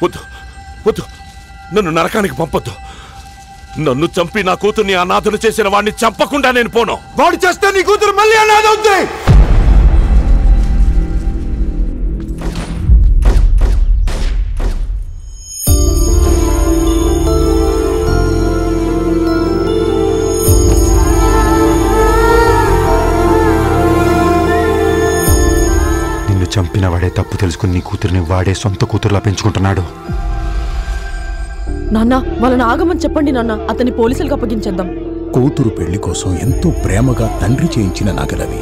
వద్దు వద్దు, నన్ను నరకానికి పంపొద్దు. నన్ను చంపి నా కూతుర్ని అనాథను చేసిన వాడిని చంపకుండా నేను పోను. వాడు చేస్తే నీ కూతురు మళ్ళీ అనాథవుద్ది. నిన్ను చంపిన వాడే తప్పు తెలుసుకుని నీ కూతురిని వాడే సొంత కూతురులా పెంచుకుంటున్నాడు. నాన్న, వాళ్ళని ఆగమని చెప్పండి నాన్న, అతన్ని పోలీసులకు అప్పగించేద్దాం. కూతురు పెళ్లి కోసం ఎంతో ప్రేమగా తండ్రి చేయించిన నగలవి,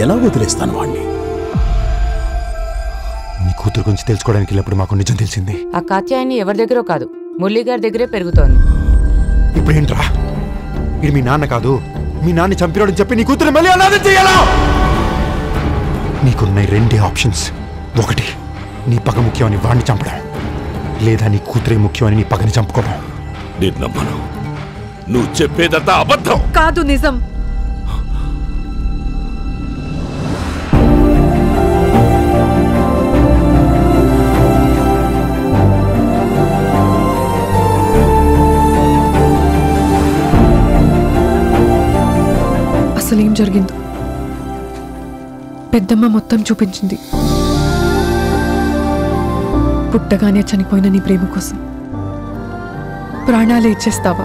ఎలా వదిలేస్తాను వాణ్ణి? నీ కూతురు గురించి తెలుసుకోవడానికి వెళ్ళినప్పుడు మాకు నిజం తెలిసింది. ఆ కాత్యాయని ఎవరి దగ్గర కాదు, మురళి గారి దగ్గరే పెరుగుతోంది. ఇప్పుడేంట్రా, ఇది మీ నాన్న కాదు, మీ నాన్న చంపినాడని చెప్పి నీ కూతురు మళ్ళీ అనాథ చేయాలా? నీకున్న రెండే ఆప్షన్స్. ఒకటి, నీ పగ ముఖ్యమని వాడిని చంపడం, లేదా నీ కూతురే ముఖ్యమని నీ పగని చంపుకోవడం. నేను నమ్మను. నువ్వు చెప్పేదంతా అబద్ధం. కాదు, నిజం. అసలేం జరిగిందో పెద్దమ్మ మొత్తం చూపించింది. పుట్టగానే చనిపోయిన నీ ప్రేమ కోసం ప్రాణాలే ఇచ్చేస్తావా?